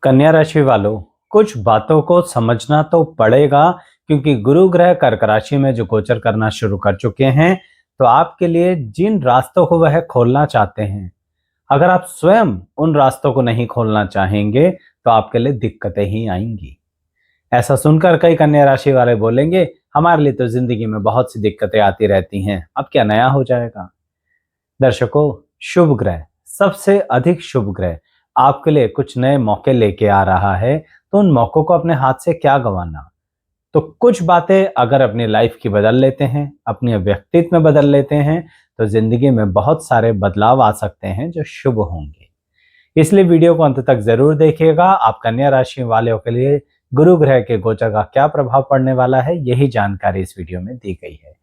कन्या राशि वालों, कुछ बातों को समझना तो पड़ेगा क्योंकि गुरु ग्रह कर्क राशि में जो गोचर करना शुरू कर चुके हैं। तो आपके लिए जिन रास्तों को वह खोलना चाहते हैं, अगर आप स्वयं उन रास्तों को नहीं खोलना चाहेंगे तो आपके लिए दिक्कतें ही आएंगी। ऐसा सुनकर कई कन्या राशि वाले बोलेंगे, हमारे लिए तो जिंदगी में बहुत सी दिक्कतें आती रहती हैं, अब क्या नया हो जाएगा। दर्शकों, शुभ ग्रह, सबसे अधिक शुभ ग्रह आपके लिए कुछ नए मौके लेके आ रहा है, तो उन मौकों को अपने हाथ से क्या गंवाना। तो कुछ बातें अगर अपनी लाइफ की बदल लेते हैं, अपने व्यक्तित्व में बदल लेते हैं, तो जिंदगी में बहुत सारे बदलाव आ सकते हैं जो शुभ होंगे। इसलिए वीडियो को अंत तक जरूर देखिएगा। आप कन्या राशि वालों के लिए गुरु ग्रह के गोचर का क्या प्रभाव पड़ने वाला है, यही जानकारी इस वीडियो में दी गई है।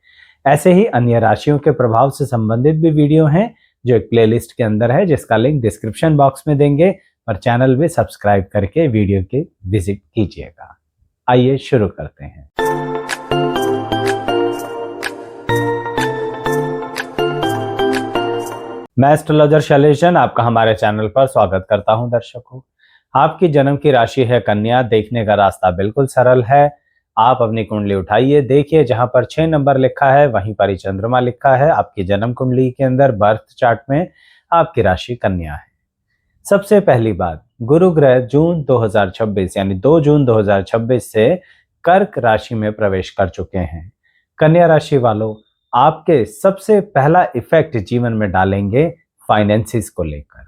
ऐसे ही अन्य राशियों के प्रभाव से संबंधित भी वीडियो हैं जो एक प्लेलिस्ट के अंदर है, जिसका लिंक डिस्क्रिप्शन बॉक्स में देंगे, और चैनल भी सब्सक्राइब करके वीडियो के विजिट कीजिएगा। आइए शुरू करते हैं। मैं एस्ट्रोलॉजर शैलेश जैन आपका हमारे चैनल पर स्वागत करता हूं। दर्शकों, आपकी जन्म की राशि है कन्या। देखने का रास्ता बिल्कुल सरल है। आप अपनी कुंडली उठाइए, देखिए जहां पर 6 नंबर लिखा है वहीं पर ही चंद्रमा लिखा है। आपकी जन्म कुंडली के अंदर बर्थ चार्ट में आपकी राशि कन्या है। सबसे पहली बात, गुरु ग्रह जून 2026 यानी 2 जून 2026 से कर्क राशि में प्रवेश कर चुके हैं। कन्या राशि वालों, आपके सबसे पहला इफेक्ट जीवन में डालेंगे फाइनेंसिस को लेकर।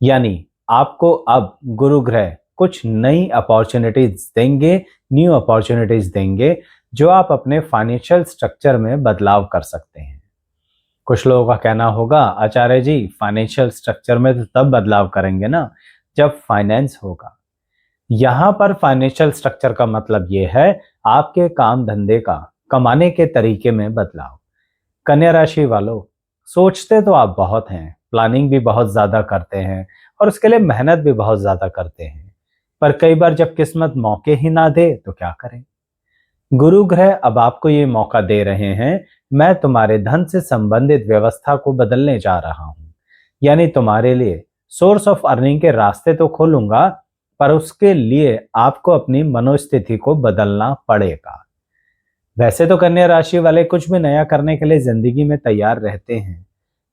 यानी आपको अब गुरु ग्रह कुछ नई अपॉर्चुनिटीज देंगे, न्यू अपॉर्चुनिटीज देंगे, जो आप अपने फाइनेंशियल स्ट्रक्चर में बदलाव कर सकते हैं। कुछ लोगों का कहना होगा, आचार्य जी फाइनेंशियल स्ट्रक्चर में तो तब बदलाव करेंगे ना जब फाइनेंस होगा। यहां पर फाइनेंशियल स्ट्रक्चर का मतलब यह है आपके काम धंधे का, कमाने के तरीके में बदलाव। कन्या राशि वालों, सोचते तो आप बहुत हैं, प्लानिंग भी बहुत ज्यादा करते हैं और उसके लिए मेहनत भी बहुत ज्यादा करते हैं, पर कई बार जब किस्मत मौके ही ना दे तो क्या करें। गुरु ग्रह अब आपको ये मौका दे रहे हैं, मैं तुम्हारे धन से संबंधित व्यवस्था को बदलने जा रहा हूं। यानी तुम्हारे लिए सोर्स ऑफ अर्निंग के रास्ते तो खोलूंगा, पर उसके लिए आपको अपनी मनोस्थिति को बदलना पड़ेगा। वैसे तो कन्या राशि वाले कुछ भी नया करने के लिए जिंदगी में तैयार रहते हैं,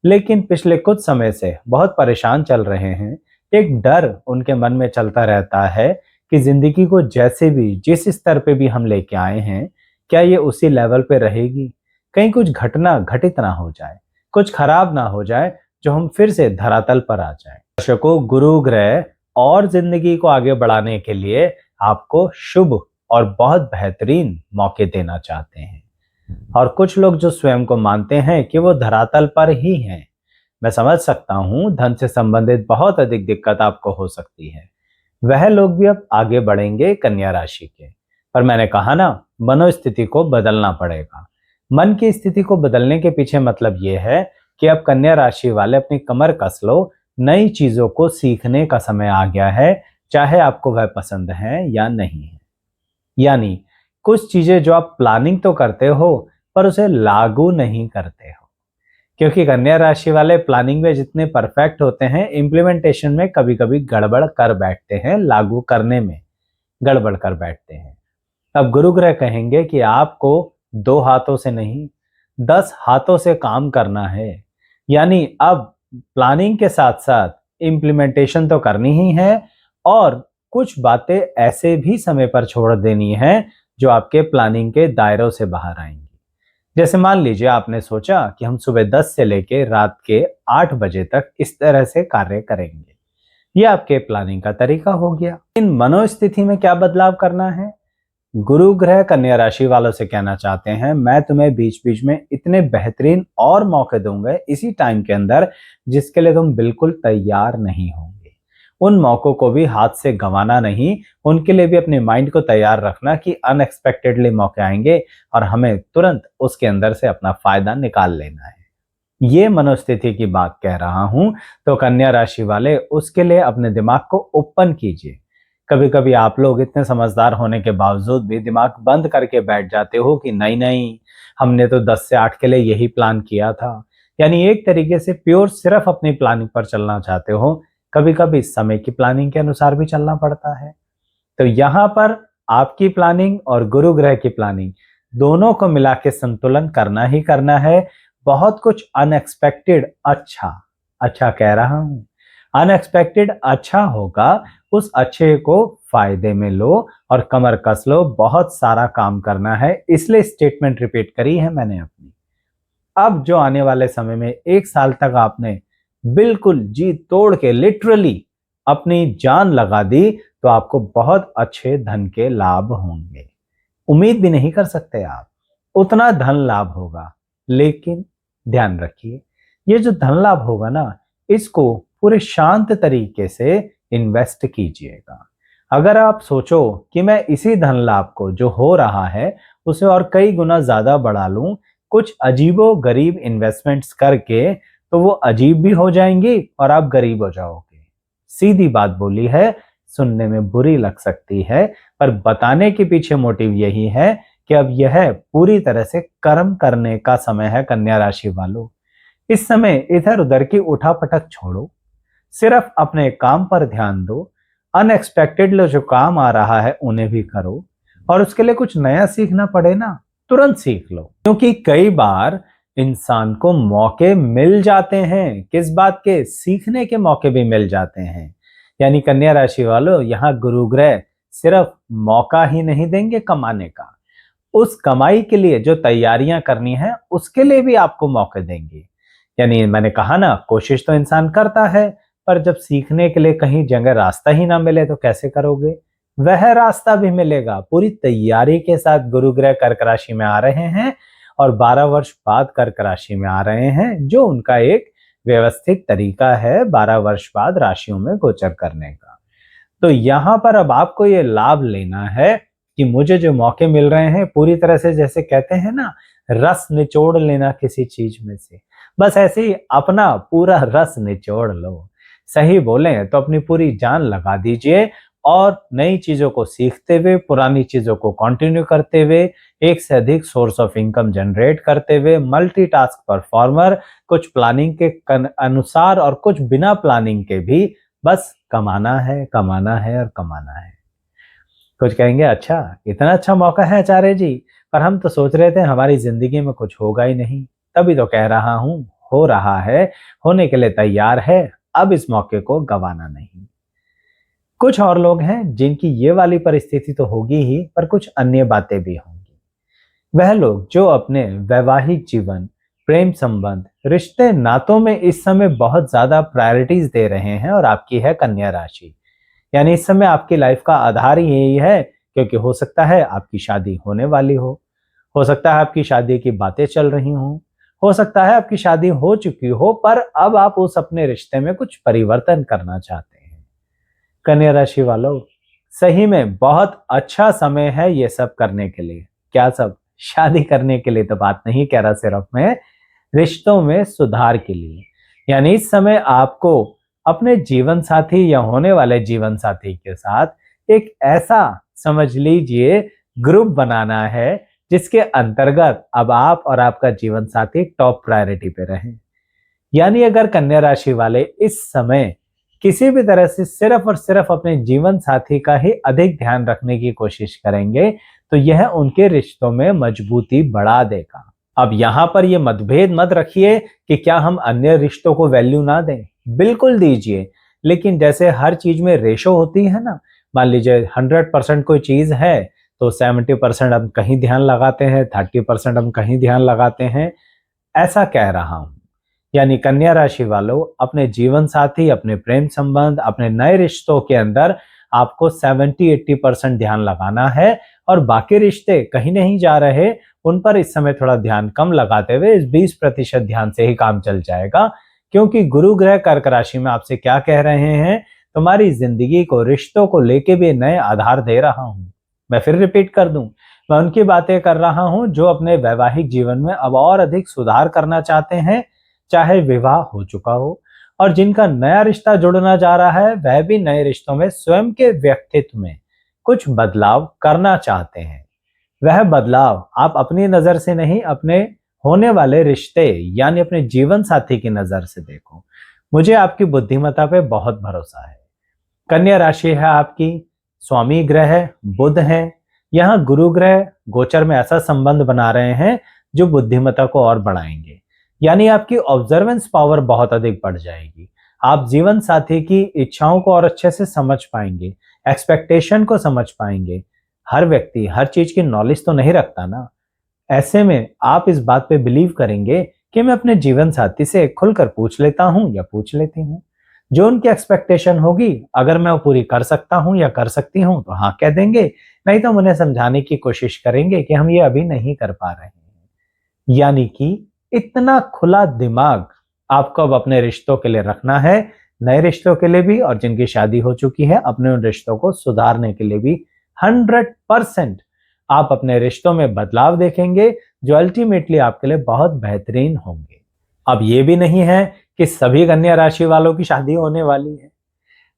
लेकिन पिछले कुछ समय से बहुत परेशान चल रहे हैं। एक डर उनके मन में चलता रहता है कि जिंदगी को जैसे भी, जिस स्तर पे भी हम लेके आए हैं, क्या ये उसी लेवल पे रहेगी। कहीं कुछ घटना घटित ना हो जाए, कुछ खराब ना हो जाए, जो हम फिर से धरातल पर आ जाए। दर्शकों, गुरु ग्रह और जिंदगी को आगे बढ़ाने के लिए आपको शुभ और बहुत बेहतरीन मौके देना चाहते हैं। और कुछ लोग जो स्वयं को मानते हैं कि वो धरातल पर ही हैं, मैं समझ सकता हूं, धन से संबंधित बहुत अधिक दिक्कत आपको हो सकती है। वह लोग भी अब आगे बढ़ेंगे कन्या राशि के। पर मैंने कहा ना, मनोस्थिति को बदलना पड़ेगा। मन की स्थिति को बदलने के पीछे मतलब यह है कि अब कन्या राशि वाले अपनी कमर कस लो, नई चीजों को सीखने का समय आ गया है, चाहे आपको वह पसंद है या नहीं है। यानी कुछ चीजें जो आप प्लानिंग तो करते हो पर उसे लागू नहीं करते हो, क्योंकि कन्या राशि वाले प्लानिंग में जितने परफेक्ट होते हैं, इम्प्लीमेंटेशन में कभी कभी गड़बड़ कर बैठते हैं, लागू करने में गड़बड़ कर बैठते हैं। अब गुरु ग्रह कहेंगे कि आपको 2 हाथों से नहीं, 10 हाथों से काम करना है। यानी अब प्लानिंग के साथ साथ इम्प्लीमेंटेशन तो करनी ही है, और कुछ बातें ऐसे भी समय पर छोड़ देनी है जो आपके प्लानिंग के दायरों से बाहर आएंगी। जैसे मान लीजिए आपने सोचा कि हम सुबह 10 से लेकर रात के 8 बजे तक इस तरह से कार्य करेंगे, ये आपके प्लानिंग का तरीका हो गया। इन मनोस्थिति में क्या बदलाव करना है, गुरु ग्रह कन्या राशि वालों से कहना चाहते हैं, मैं तुम्हें बीच बीच में इतने बेहतरीन और मौके दूंगा इसी टाइम के अंदर, जिसके लिए तुम बिल्कुल तैयार नहीं होंगे। उन मौकों को भी हाथ से गंवाना नहीं, उनके लिए भी अपने माइंड को तैयार रखना कि अनएक्सपेक्टेडली मौके आएंगे और हमें तुरंत उसके अंदर से अपना फायदा निकाल लेना है। ये मनोस्थिति की बात कह रहा हूं। तो कन्या राशि वाले उसके लिए अपने दिमाग को ओपन कीजिए। कभी कभी आप लोग इतने समझदार होने के बावजूद भी दिमाग बंद करके बैठ जाते हो कि नहीं नहीं, हमने तो 10 से 8 के लिए यही प्लान किया था। यानी एक तरीके से प्योर सिर्फ अपनी प्लानिंग पर चलना चाहते हो। कभी कभी समय की प्लानिंग के अनुसार भी चलना पड़ता है। तो यहाँ पर आपकी प्लानिंग और गुरु ग्रह की प्लानिंग दोनों को मिला के संतुलन करना ही करना है। बहुत कुछ अनएक्सपेक्टेड अच्छा अच्छा कह रहा हूं, अनएक्सपेक्टेड अच्छा होगा, उस अच्छे को फायदे में लो और कमर कस लो। बहुत सारा काम करना है, इसलिए स्टेटमेंट रिपीट करी है मैंने अपनी। अब जो आने वाले समय में 1 साल तक आपने बिल्कुल जी तोड़ के लिटरली अपनी जान लगा दी, तो आपको बहुत अच्छे धन के लाभ होंगे। उम्मीद भी नहीं कर सकते आप उतना धन लाभ होगा। लेकिन ध्यान रखिए, ये जो धन लाभ होगा ना, इसको पूरे शांत तरीके से इन्वेस्ट कीजिएगा। अगर आप सोचो कि मैं इसी धन लाभ को जो हो रहा है उसे और कई गुना ज्यादा बढ़ा लूं कुछ अजीबो गरीब इन्वेस्टमेंट्स करके, तो वो अजीब भी हो जाएंगी और आप गरीब हो जाओगे। सीधी बात बोली है, सुनने में बुरी लग सकती है, पर बताने के पीछे मोटिव यही है कि अब यह पूरी तरह से कर्म करने का समय है। कन्या राशि वालों, इस समय इधर उधर की उठापटक छोड़ो, सिर्फ अपने काम पर ध्यान दो। अनएक्सपेक्टेड जो काम आ रहा है उन्हें भी करो, और उसके लिए कुछ नया सीखना पड़े ना, तुरंत सीख लो। क्योंकि कई बार इंसान को मौके मिल जाते हैं, किस बात के, सीखने के मौके भी मिल जाते हैं। यानी कन्या राशि वालों, यहाँ गुरु ग्रह सिर्फ मौका ही नहीं देंगे कमाने का, उस कमाई के लिए जो तैयारियां करनी है उसके लिए भी आपको मौके देंगे। यानी मैंने कहा ना, कोशिश तो इंसान करता है, पर जब सीखने के लिए कहीं जगह रास्ता ही ना मिले तो कैसे करोगे। वह रास्ता भी मिलेगा। पूरी तैयारी के साथ गुरु ग्रह कर्क राशि में आ रहे हैं और 12 वर्ष बाद कर्क राशि में आ रहे हैं, जो उनका एक व्यवस्थित तरीका है 12 वर्ष बाद राशियों में गोचर करने का। तो यहाँ पर अब आपको ये लाभ लेना है कि मुझे जो मौके मिल रहे हैं, पूरी तरह से जैसे कहते हैं ना, रस निचोड़ लेना किसी चीज में से, बस ऐसे ही अपना पूरा रस निचोड़ लो। सही बोले तो अपनी पूरी जान लगा दीजिए और नई चीजों को सीखते हुए, पुरानी चीजों को कंटिन्यू करते हुए, एक से अधिक सोर्स ऑफ इनकम जनरेट करते हुए, मल्टीटास्क परफॉर्मर, कुछ प्लानिंग के अनुसार और कुछ बिना प्लानिंग के भी, बस कमाना है, कमाना है और कमाना है। कुछ कहेंगे, अच्छा इतना अच्छा मौका है आचार्य जी, पर हम तो सोच रहे थे हमारी जिंदगी में कुछ होगा ही नहीं। तभी तो कह रहा हूं, हो रहा है, होने के लिए तैयार है, अब इस मौके को गंवाना नहीं। कुछ और लोग हैं जिनकी ये वाली परिस्थिति तो होगी ही, पर कुछ अन्य बातें भी होंगी। वह लोग जो अपने वैवाहिक जीवन, प्रेम संबंध, रिश्ते नातों में इस समय बहुत ज्यादा प्रायोरिटीज दे रहे हैं, और आपकी है कन्या राशि। यानी इस समय आपकी लाइफ का आधार ही यही है, क्योंकि हो सकता है आपकी शादी होने वाली हो सकता है आपकी शादी की बातें चल रही हो सकता है आपकी शादी हो चुकी हो, पर अब आप उस अपने रिश्ते में कुछ परिवर्तन करना चाहते हैं। कन्या राशि वालों, सही में बहुत अच्छा समय है ये सब करने के लिए। क्या सब? शादी करने के लिए तो बात नहीं कह रहा, सिर्फ मैं रिश्तों में सुधार के लिए। यानी इस समय आपको अपने जीवन साथी या होने वाले जीवन साथी के साथ एक ऐसा, समझ लीजिए, ग्रुप बनाना है जिसके अंतर्गत अब आप और आपका जीवन साथी टॉप प्रायोरिटी पे रहे। यानी अगर कन्या राशि वाले इस समय किसी भी तरह से सिर्फ और सिर्फ अपने जीवन साथी का ही अधिक ध्यान रखने की कोशिश करेंगे, तो यह उनके रिश्तों में मजबूती बढ़ा देगा। अब यहाँ पर ये मतभेद मत रखिए कि क्या हम अन्य रिश्तों को वैल्यू ना दें, बिल्कुल दीजिए। लेकिन जैसे हर चीज में रेशो होती है ना, मान लीजिए 100% कोई चीज है तो 70% हम कहीं ध्यान लगाते हैं, 30% हम कहीं ध्यान लगाते हैं, ऐसा कह रहा हूं। यानी कन्या राशि वालों, अपने जीवन साथी, अपने प्रेम संबंध, अपने नए रिश्तों के अंदर आपको 70-80% ध्यान लगाना है, और बाकी रिश्ते कहीं नहीं जा रहे, उन पर इस समय थोड़ा ध्यान कम लगाते हुए इस 20% ध्यान से ही काम चल जाएगा। क्योंकि गुरु ग्रह कर्क राशि में आपसे क्या कह रहे हैं, तुम्हारी जिंदगी को, रिश्तों को लेके भी नए आधार दे रहा हूं। मैं फिर रिपीट कर दूं, मैं उनकी बातें कर रहा हूं जो अपने वैवाहिक जीवन में अब और अधिक सुधार करना चाहते हैं, चाहे विवाह हो चुका हो, और जिनका नया रिश्ता जुड़ना जा रहा है, वह भी नए रिश्तों में स्वयं के व्यक्तित्व में कुछ बदलाव करना चाहते हैं। वह बदलाव आप अपनी नजर से नहीं, अपने होने वाले रिश्ते यानी अपने जीवन साथी की नजर से देखो। मुझे आपकी बुद्धिमत्ता पे बहुत भरोसा है। कन्या राशि है आपकी, स्वामी ग्रह बुध है। यहाँ गुरु ग्रह गोचर में ऐसा संबंध बना रहे हैं जो बुद्धिमत्ता को और बढ़ाएंगे। यानी आपकी ऑब्जर्वेंस पावर बहुत अधिक बढ़ जाएगी। आप जीवन साथी की इच्छाओं को और अच्छे से समझ पाएंगे, एक्सपेक्टेशन को समझ पाएंगे। हर व्यक्ति हर चीज की नॉलेज तो नहीं रखता ना। ऐसे में आप इस बात पे बिलीव करेंगे कि मैं अपने जीवन साथी से खुलकर पूछ लेता हूँ या पूछ लेती हूँ। जो उनकी एक्सपेक्टेशन होगी, अगर मैं वो पूरी कर सकता हूँ या कर सकती हूँ तो हाँ कह देंगे, नहीं तो हम उन्हें समझाने की कोशिश करेंगे कि हम ये अभी नहीं कर पा रहे हैं। यानी कि इतना खुला दिमाग आपको अब अपने रिश्तों के लिए रखना है, नए रिश्तों के लिए भी, और जिनकी शादी हो चुकी है अपने उन रिश्तों को सुधारने के लिए भी 100% आप अपने रिश्तों में बदलाव देखेंगे जो अल्टीमेटली आपके लिए बहुत बेहतरीन होंगे। अब ये भी नहीं है कि सभी कन्या राशि वालों की शादी होने वाली है।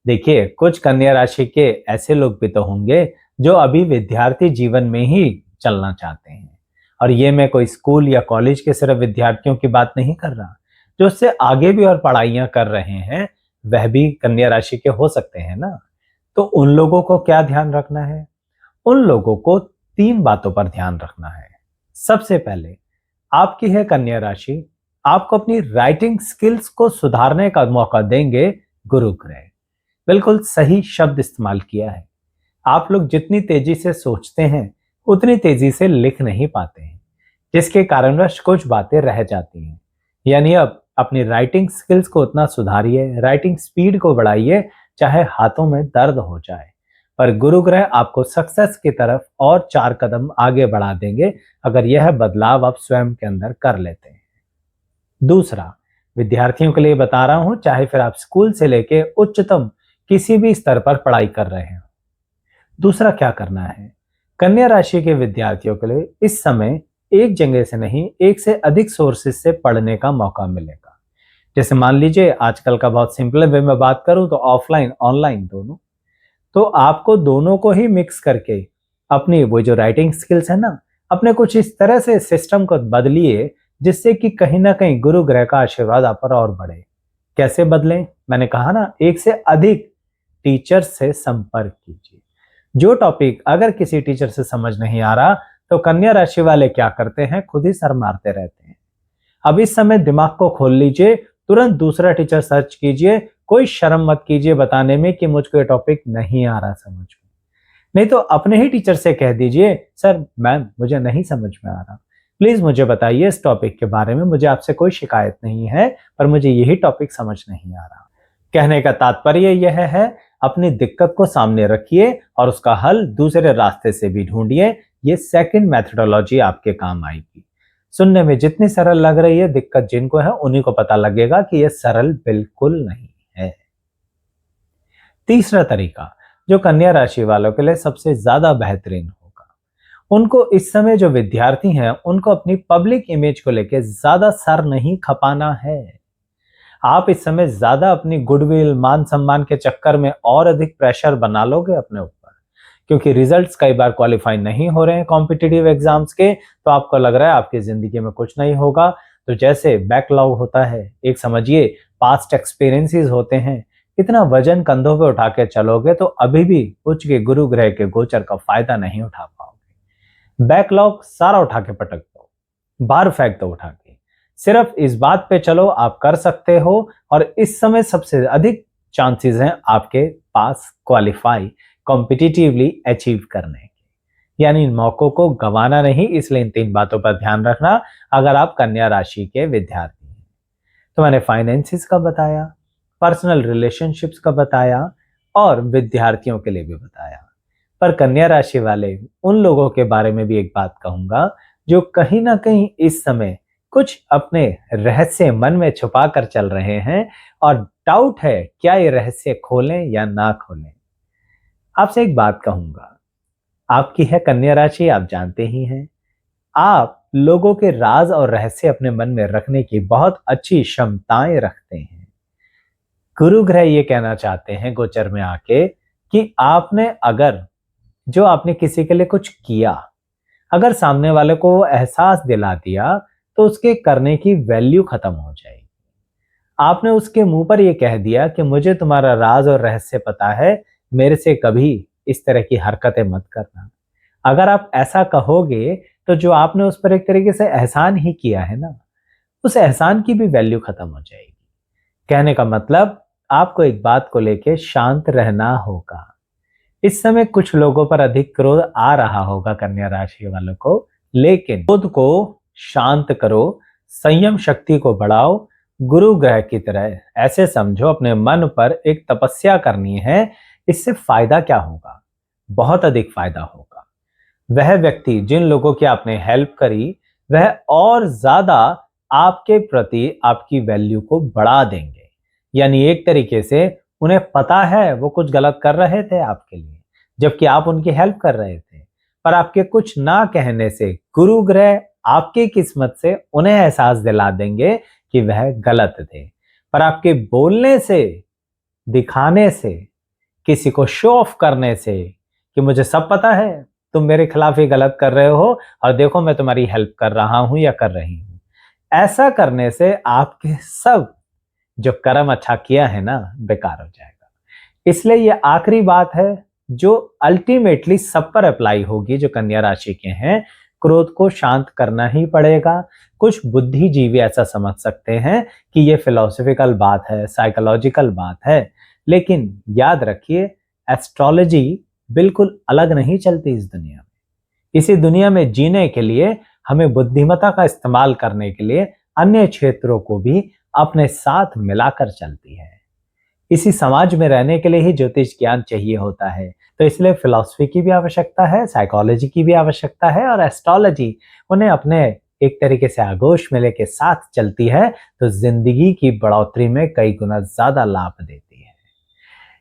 देखिए, कुछ कन्या राशि के ऐसे लोग भी तो होंगे जो अभी विद्यार्थी जीवन में ही चलना चाहते हैं। और ये मैं कोई स्कूल या कॉलेज के सिर्फ विद्यार्थियों की बात नहीं कर रहा, जो उससे आगे भी और पढ़ाइयां कर रहे हैं वह भी कन्या राशि के हो सकते हैं ना। तो उन लोगों को क्या ध्यान रखना है? उन लोगों को 3 बातों पर ध्यान रखना है। सबसे पहले, आपकी है कन्या राशि, आपको अपनी राइटिंग स्किल्स को सुधारने का मौका देंगे गुरु ग्रह। बिल्कुल सही शब्द इस्तेमाल किया है। आप लोग जितनी तेजी से सोचते हैं उतनी तेजी से लिख नहीं पाते हैं, जिसके कारणवश कुछ बातें रह जाती हैं। यानी अब अपनी राइटिंग स्किल्स को उतना सुधारिए, राइटिंग स्पीड को बढ़ाइए, चाहे हाथों में दर्द हो जाए। पर गुरु ग्रह आपको सक्सेस की तरफ और 4 कदम आगे बढ़ा देंगे अगर यह बदलाव आप स्वयं के अंदर कर लेते हैं। दूसरा, विद्यार्थियों के लिए बता रहा हूं, चाहे फिर आप स्कूल से लेके उच्चतम किसी भी स्तर पर पढ़ाई कर रहे हैं। दूसरा क्या करना है? कन्या राशि के विद्यार्थियों के लिए इस समय एक जगह से नहीं, एक से अधिक सोर्सेज से पढ़ने का मौका मिलेगा। जैसे मान लीजिए, आजकल का बहुत सिंपल वे में बात करूं तो ऑफलाइन ऑनलाइन दोनों। तो आपको दोनों को ही मिक्स करके अपनी वो जो राइटिंग स्किल्स है ना, अपने कुछ इस तरह से सिस्टम को बदलिए जिससे कि कहीं ना कहीं गुरु ग्रह का आशीर्वाद आप पर और बढ़े। कैसे बदलें? मैंने कहा ना, एक से अधिक टीचर से संपर्क कीजिए। जो टॉपिक अगर किसी टीचर से समझ नहीं आ रहा तो कन्या राशि वाले क्या करते हैं, खुद ही सर मारते रहते हैं। अब इस समय दिमाग को खोल लीजिए, तुरंत दूसरा टीचर सर्च कीजिए। कोई शर्म मत कीजिए बताने में कि मुझको ये टॉपिक नहीं आ रहा समझ में। नहीं तो अपने ही टीचर से कह दीजिए, सर मैम मुझे नहीं समझ में आ रहा, प्लीज मुझे बताइए इस टॉपिक के बारे में। मुझे आपसे कोई शिकायत नहीं है, पर मुझे यही टॉपिक समझ नहीं आ रहा। कहने का तात्पर्य यह है, अपनी दिक्कत को सामने रखिए और उसका हल दूसरे रास्ते से भी ढूंढिए। ये सेकंड मेथोडोलॉजी आपके काम आएगी। सुनने में जितनी सरल लग रही है, दिक्कत जिनको है उन्हीं को पता लगेगा कि यह सरल बिल्कुल नहीं है। तीसरा तरीका जो कन्या राशि वालों के लिए सबसे ज्यादा बेहतरीन होगा, उनको इस समय जो विद्यार्थी हैं उनको अपनी पब्लिक इमेज को लेकर ज्यादा सर नहीं खपाना है। आप इस समय ज्यादा अपनी गुडविल मान सम्मान के चक्कर में और अधिक प्रेशर बना लोगे अपने ऊपर, क्योंकि रिजल्ट्स कई बार क्वालिफाई नहीं हो रहे हैं कॉम्पिटिटिव एग्जाम्स के, तो आपको लग रहा है आपकी जिंदगी में कुछ नहीं होगा। तो जैसे बैकलॉग होता है, एक समझिए पास्ट एक्सपीरियंसेस होते हैं, इतना वजन कंधों पे उठा के चलोगे तो अभी भी उच्च के गुरु ग्रह के गोचर का फायदा नहीं उठा पाओगे। बैकलॉग सारा उठा के पटक दो, बाहर फेंक दो उठा के। सिर्फ इस बात पे चलो आप कर सकते हो, और इस समय सबसे अधिक चांसेस हैं आपके पास क्वालिफाई कॉम्पिटिटिवली अचीव करने के। यानी इन मौकों को गंवाना नहीं, इसलिए इन 3 बातों पर ध्यान रखना अगर आप कन्या राशि के विद्यार्थी हैं। तो मैंने फाइनेंसिस का बताया, पर्सनल रिलेशनशिप्स का बताया और विद्यार्थियों के लिए भी बताया। पर कन्या राशि वाले उन लोगों के बारे में भी एक बात कहूंगा जो कहीं ना कहीं इस समय कुछ अपने रहस्य मन में छुपा कर चल रहे हैं और डाउट है क्या ये रहस्य खोलें या ना खोलें। आपसे एक बात कहूंगा, आपकी है कन्या राशि, आप जानते ही हैं, आप लोगों के राज और रहस्य अपने मन में रखने की बहुत अच्छी क्षमताएं रखते हैं। गुरु ग्रह ये कहना चाहते हैं गोचर में आके कि आपने किसी के लिए कुछ किया, अगर सामने वाले को वो एहसास दिला दिया तो उसके करने की वैल्यू खत्म हो जाएगी। आपने उसके मुंह पर यह कह दिया कि मुझे तुम्हारा राज और रहस्य पता है, मेरे से कभी इस तरह की हरकतें मत करना। अगर आप ऐसा कहोगे तो जो आपने उस पर एक तरीके से एहसान ही किया है ना, उस एहसान की भी वैल्यू खत्म हो जाएगी। कहने का मतलब आपको एक बात को लेके शांत रहना होगा। इस समय कुछ लोगों पर अधिक क्रोध आ रहा होगा कन्या राशि वालों को, लेकिन खुद को शांत करो, संयम शक्ति को बढ़ाओ। गुरु ग्रह की तरह ऐसे समझो अपने मन पर एक तपस्या करनी है। इससे फायदा क्या होगा? बहुत अधिक फायदा होगा। वह व्यक्ति जिन लोगों की आपने हेल्प करी, वह और ज्यादा आपके प्रति आपकी वैल्यू को बढ़ा देंगे। यानी एक तरीके से उन्हें पता है वो कुछ गलत कर रहे थे आपके लिए, जबकि आप उनकी हेल्प कर रहे थे, पर आपके कुछ ना कहने से गुरु ग्रह आपकी किस्मत से उन्हें एहसास दिला देंगे कि वह गलत थे। पर आपके बोलने से, दिखाने से, किसी को शो ऑफ करने से कि मुझे सब पता है, तुम मेरे खिलाफ ही गलत कर रहे हो और देखो मैं तुम्हारी हेल्प कर रहा हूं या कर रही हूं, ऐसा करने से आपके सब जो कर्म अच्छा किया है ना, बेकार हो जाएगा। इसलिए ये आखिरी बात है जो अल्टीमेटली सब पर अप्लाई होगी जो कन्या राशि के हैं। क्रोध को शांत करना ही पड़ेगा। कुछ बुद्धिजीवी ऐसा समझ सकते हैं कि ये फिलोसफिकल बात है, साइकोलॉजिकल बात है, लेकिन याद रखिए एस्ट्रोलॉजी बिल्कुल अलग नहीं चलती इस दुनिया में। इसी दुनिया में जीने के लिए हमें बुद्धिमत्ता का इस्तेमाल करने के लिए अन्य क्षेत्रों को भी अपने साथ मिलाकर चलती है। इसी समाज में रहने के लिए ही ज्योतिष ज्ञान चाहिए होता है। तो इसलिए फिलॉसफी की भी आवश्यकता है, साइकोलॉजी की भी आवश्यकता है, और एस्ट्रोलॉजी उन्हें अपने एक तरीके से आगोश मेले के साथ चलती है तो जिंदगी की बढ़ोतरी में कई गुना ज्यादा लाभ देती है।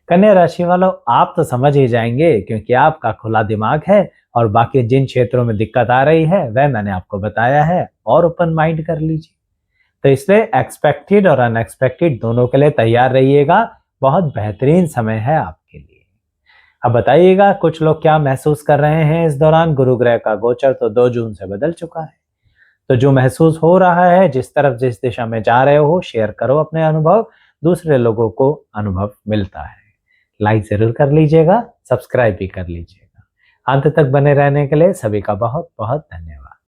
कन्या राशि वालों, आप तो समझ ही जाएंगे क्योंकि आपका खुला दिमाग है और बाकी जिन क्षेत्रों में दिक्कत आ रही है वह मैंने आपको बताया है, और ओपन माइंड कर लीजिए। तो इसलिए एक्सपेक्टेड और अनएक्सपेक्टेड दोनों के लिए तैयार रहिएगा। बहुत बेहतरीन समय है आपके लिए। अब बताइएगा कुछ लोग क्या महसूस कर रहे हैं इस दौरान। गुरु ग्रह का गोचर तो 2 जून से बदल चुका है, तो जो महसूस हो रहा है, जिस तरफ जिस दिशा में जा रहे हो, शेयर करो अपने अनुभव, दूसरे लोगों को अनुभव मिलता है। लाइक जरूर कर लीजिएगा, सब्सक्राइब भी कर लीजिएगा। अंत तक बने रहने के लिए सभी का बहुत बहुत धन्यवाद।